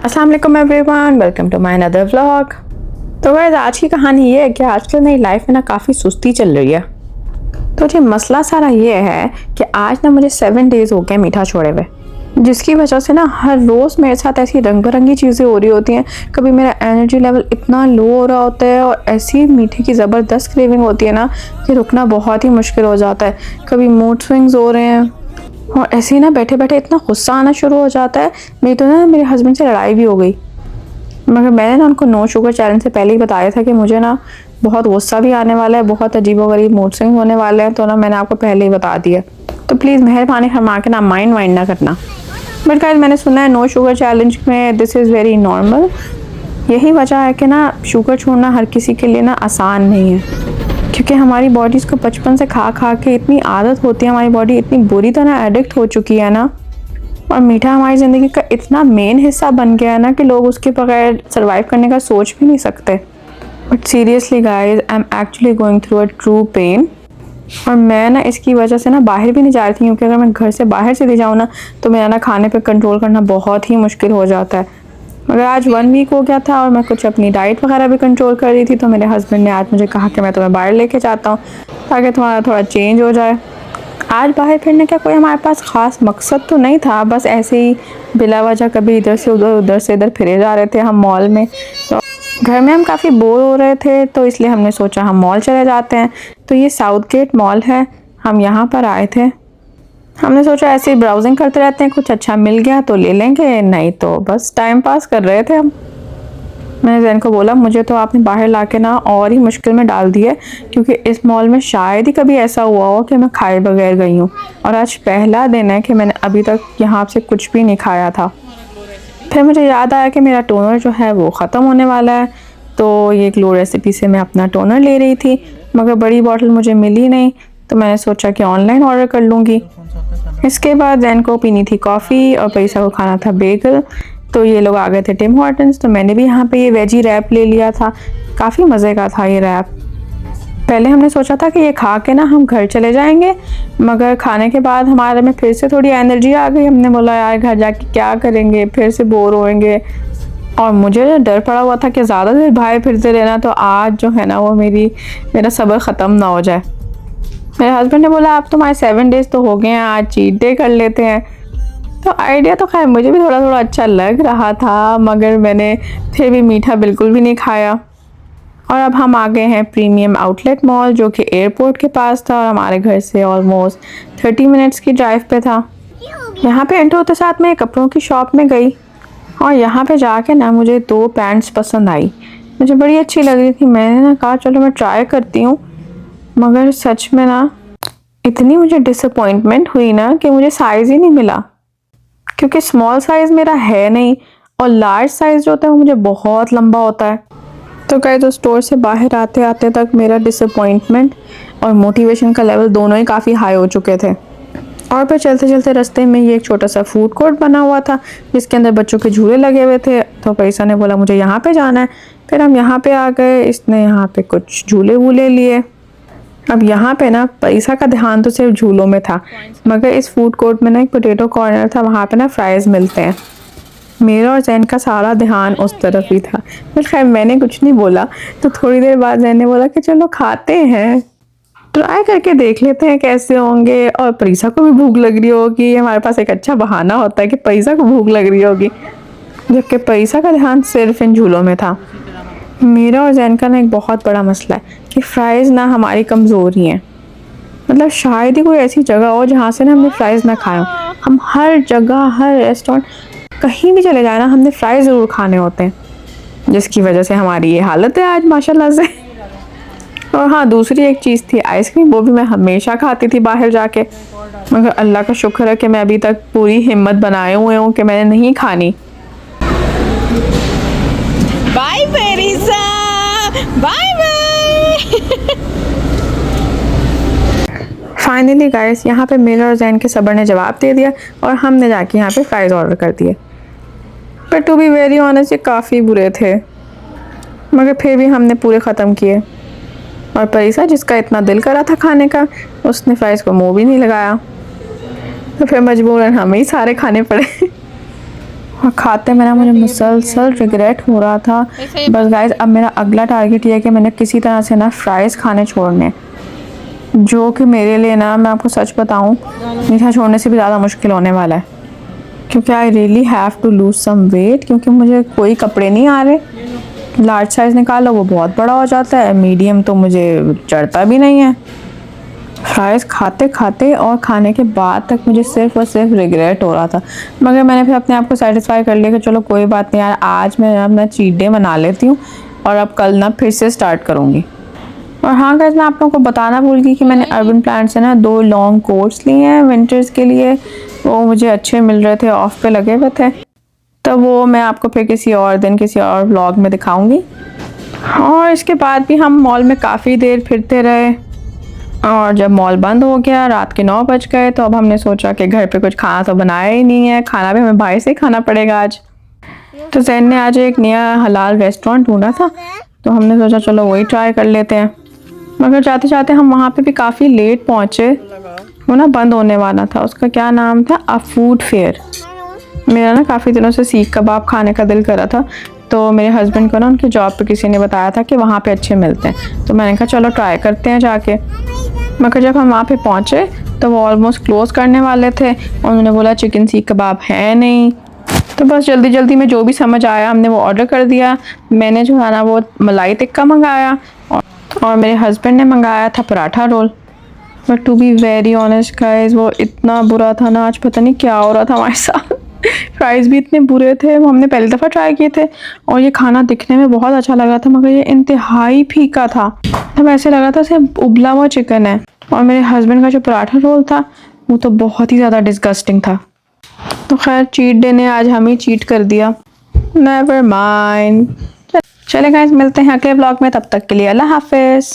अस्सलाम वालेकुम everyone, welcome to my another vlog. तो गाइस आज की कहानी ये है कि आजकल मेरी लाइफ में ना काफ़ी सुस्ती चल रही है। तो जी मसला सारा ये है कि आज ना मुझे 7 डेज़ हो गए मीठा छोड़े हुए, जिसकी वजह से ना हर रोज़ मेरे साथ ऐसी रंग बिरंगी चीज़ें हो रही होती हैं। कभी मेरा एनर्जी लेवल इतना लो हो रहा होता है और ऐसी मीठे की ज़बरदस्त क्रेविंग होती है ना कि रुकना बहुत ही मुश्किल हो जाता है। कभी मूड स्विंग्स हो रहे हैं और ऐसे ही ना बैठे बैठे इतना गुस्सा आना शुरू हो जाता है। मेरे हस्बैंड से लड़ाई भी हो गई, मगर मैंने ना उनको नो शुगर चैलेंज से पहले ही बताया था कि मुझे ना बहुत गुस्सा भी आने वाला है, बहुत अजीबोगरीब मूड स्विंग होने वाले हैं। तो ना मैंने आपको पहले ही बता दिया, तो प्लीज़ मेहरबानी फरमा के ना माइंड वाइंड ना करना। बट गाइस मैंने सुना है नो शुगर चैलेंज में दिस इज़ वेरी नॉर्मल। यही वजह है कि ना शुगर छोड़ना हर किसी के लिए ना आसान नहीं है, क्योंकि हमारी बॉडीज़ को बचपन से खा खा के इतनी आदत होती है, हमारी बॉडी इतनी बुरी तरह एडिक्ट हो चुकी है ना, और मीठा हमारी ज़िंदगी का इतना मेन हिस्सा बन गया है ना कि लोग उसके बगैर सर्वाइव करने का सोच भी नहीं सकते। But seriously guys, I am actually going through a true pain. और मैं ना इसकी वजह से ना बाहर भी नहीं जा रही थी, क्योंकि अगर मैं घर से बाहर चली जाऊँ ना तो मेरा ना खाने पे कंट्रोल करना बहुत ही मुश्किल हो जाता है। मगर आज 1 वीक हो गया था और मैं कुछ अपनी डाइट वगैरह भी कंट्रोल कर रही थी, तो मेरे हस्बैंड ने आज मुझे कहा कि मैं तुम्हें बाहर लेके जाता हूँ ताकि तुम्हारा थोड़ा चेंज हो जाए। आज बाहर फिरने का कोई हमारे पास ख़ास मकसद तो नहीं था, बस ऐसे ही बिला वजह कभी इधर से उधर फिरे जा रहे थे हम मॉल में। तो घर में हम काफ़ी बोर हो रहे थे, तो इसलिए हमने सोचा हम मॉल चले जाते हैं। तो ये साउथ गेट मॉल है, हम यहाँ पर आए थे। हमने सोचा ऐसे ही ब्राउजिंग करते रहते हैं, कुछ अच्छा मिल गया तो ले लेंगे, नहीं तो बस टाइम पास कर रहे थे हम। मैंने जैन को बोला मुझे तो आपने बाहर लाके ना और ही मुश्किल में डाल दिया, क्योंकि इस मॉल में शायद ही कभी ऐसा हुआ हो कि मैं खाए बगैर गई हूँ, और आज पहला दिन है कि मैंने अभी तक यहाँ से कुछ भी नहीं खाया था। फिर मुझे याद आया कि मेरा टोनर जो है वो ख़त्म होने वाला है, तो ये ग्लो रेसिपी से मैं अपना टोनर ले रही थी, मगर बड़ी बॉटल मुझे मिली नहीं, तो मैंने सोचा कि ऑनलाइन ऑर्डर कर लूँगी। इसके बाद जैन को पीनी थी कॉफ़ी और पैसा को खाना था बेगल। तो ये लोग आ गए थे टिम हॉर्टन्स, तो मैंने भी यहाँ पे ये वेजी रैप ले लिया था। काफ़ी मज़े का था ये रैप। पहले हमने सोचा था कि ये खा के ना हम घर चले जाएंगे, मगर खाने के बाद हमारे में फिर से थोड़ी एनर्जी आ गई। हमने बोला यार घर जाके क्या करेंगे, फिर से बोर होएंगे, और मुझे डर पड़ा हुआ था कि ज़्यादा देर बाहर फिरते रहना तो आज जो है ना वो मेरा सब्र ख़त्म ना हो जाए। मेरे हस्बैंड ने बोला आप तुम्हारे 7 डेज़ तो हो गए हैं, आज चीट डे कर लेते हैं। तो आइडिया तो खैर मुझे भी थोड़ा थोड़ा अच्छा लग रहा था, मगर मैंने फिर भी मीठा बिल्कुल भी नहीं खाया। और अब हम आ गए हैं प्रीमियम आउटलेट मॉल, जो कि एयरपोर्ट के पास था और हमारे घर से ऑलमोस्ट 30 मिनट्स की ड्राइव पे था। यहाँ पे एंटर होते साथ मैं कपड़ों की शॉप में गई, और यहाँ पे जाके ना मुझे 2 पैंट्स पसंद आई। मुझे बड़ी अच्छी लग रही थी, मैंने ना कहा चलो मैं ट्राई करती हूँ। मगर सच में ना इतनी मुझे डिसअपॉइंटमेंट हुई ना कि मुझे साइज़ ही नहीं मिला, क्योंकि स्मॉल साइज़ मेरा है नहीं और लार्ज साइज़ जो होता है वो मुझे बहुत लंबा होता है। तो गाइस तो स्टोर से बाहर आते आते तक मेरा डिसअपॉइंटमेंट और मोटिवेशन का लेवल दोनों ही काफ़ी हाई हो चुके थे। और फिर चलते चलते रास्ते में ये एक छोटा सा फूड कोर्ट बना हुआ था, जिसके अंदर बच्चों के झूले लगे हुए थे। तो पैसा ने बोला मुझे यहाँ पे जाना है, फिर हम यहाँ पे आ गए। इसने यहाँ पे कुछ झूले वूले लिए। अब यहाँ पे ना पैसा का ध्यान तो सिर्फ झूलों में था, मगर इस फूड कोर्ट में ना एक पोटैटो कॉर्नर था, वहाँ पे ना फ्राइज़ मिलते हैं। मेरा और जैन का सारा ध्यान उस तरफ ही था। फिर खैर मैंने कुछ नहीं बोला, तो थोड़ी देर बाद जैन ने बोला कि चलो खाते हैं, ट्राई करके देख लेते हैं कैसे होंगे। और पैसा को भी भूख लग रही होगी, हमारे पास एक अच्छा बहाना होता है कि पैसा को भूख लग रही होगी, जबकि पैसा का ध्यान सिर्फ इन झूलों में था। मेरा और जैन का ना एक बहुत बड़ा मसला है कि फ़्राइज़ ना हमारी कमज़ोरी हैं। मतलब शायद ही कोई ऐसी जगह हो जहाँ से ना हमने फ़्राइज़ ना खाए हो। हम हर जगह, हर रेस्टोरेंट, कहीं भी चले जाए ना हमने फ़्राइज़ ज़रूर खाने होते हैं, जिसकी वजह से हमारी ये हालत है आज माशाल्लाह से। और हाँ, दूसरी एक चीज़ थी आइसक्रीम, वो भी मैं हमेशा खाती थी बाहर जाके, मगर अल्लाह का शुक्र है कि मैं अभी तक पूरी हिम्मत बनाए हुए हूँ कि मैंने नहीं खानी। Bye Parisa, bye bye. Finally guys यहाँ पे मेरे और जैन के सब्र ने जवाब दे दिया और हमने जाके यहाँ पे फ्राइज़ ऑर्डर कर दिए। पर टू बी वेरी ऑनेस्ट ये काफ़ी बुरे थे, मगर फिर भी हमने पूरे ख़त्म किए। और पैसा जिसका इतना दिल करा था खाने का, उसने फ्राइज़ को मुँह भी नहीं लगाया, तो फिर मजबूरन हमें ही सारे खाने पड़े। और खाते मेरा मुझे मुसलसल रिग्रेट हो रहा था। बस गाइस अब मेरा अगला टारगेट ये है कि मैंने किसी तरह से ना फ्राइज़ खाने छोड़ने, जो कि मेरे लिए ना, मैं आपको सच बताऊं, मीठा छोड़ने से भी ज़्यादा मुश्किल होने वाला है, क्योंकि I really have to lose some weight. क्योंकि मुझे कोई कपड़े नहीं आ रहे। लार्ज साइज़ निकालो वो बहुत बड़ा हो जाता है, मीडियम तो मुझे चढ़ता भी नहीं है। फ्राइज़ खाते खाते और खाने के बाद तक मुझे सिर्फ और सिर्फ रिग्रेट हो रहा था, मगर मैंने फिर अपने आप को सेटिस्फाई कर लिया कि चलो कोई बात नहीं यार, आज मैं अपना चीट डे मना लेती हूँ और अब कल ना फिर से स्टार्ट करूँगी। और हाँ गाइस, मैं आप लोगों को बताना भूल गई कि मैंने अर्बन प्लांट से ना 2 लॉन्ग कोट्स लिए हैं विंटर्स के लिए। वो मुझे अच्छे मिल रहे थे, ऑफ पे लगे हुए थे, तो वो मैं आपको फिर किसी और दिन किसी और व्लॉग में दिखाऊंगी। और इसके बाद भी हम मॉल में काफ़ी देर फिरते रहे, और जब मॉल बंद हो गया, रात के 9 बज गए, तो अब हमने सोचा कि घर पे कुछ खाना तो बनाया ही नहीं है, खाना भी हमें बाहर से ही खाना पड़ेगा आज। तो जैन ने आज एक नया हलाल रेस्टोरेंट ढूंढा था, तो हमने सोचा चलो वही ट्राई कर लेते हैं। मगर जाते जाते हम वहाँ पे भी काफ़ी लेट पहुँचे, वो ना बंद होने वाला था। उसका क्या नाम था, अ फूड फेयर। मेरा ना काफ़ी दिनों से सीख कबाब खाने का दिल कर रहा था, तो मेरे हस्बैंड को ना उनकी जॉब पे किसी ने बताया था कि वहाँ पे अच्छे मिलते हैं, तो मैंने कहा चलो ट्राई करते हैं जाके। मगर जब हम वहाँ पे पहुँचे तो वो ऑलमोस्ट क्लोज़ करने वाले थे, और उन्होंने बोला चिकन सीख कबाब है नहीं। तो बस जल्दी जल्दी में जो भी समझ आया हमने वो ऑर्डर कर दिया। मैंने जो है ना वो मलाई टिक्का मंगाया, और मेरे हस्बैंड ने मंगाया था paratha roll. But to be very honest guys, वो इतना बुरा था ना, आज पता नहीं क्या हो रहा था हमारे साथ। फ्राइज़ भी इतने बुरे थे, वो हमने पहली दफ़ा ट्राई किए थे, और ये खाना दिखने में बहुत अच्छा लगा था, मगर ये इंतहाई फीका था। तब ऐसे लगा था सिर्फ उबला हुआ चिकन है। और मेरे हस्बैंड का जो पराठा रोल था वो तो बहुत ही ज़्यादा डिस्गस्टिंग था। तो खैर चीट डे ने आज हम ही चीट कर दिया। Never mind. चले गाइस, मिलते हैं अगले व्लॉग में, तब तक के लिए अल्लाह हाफिज़।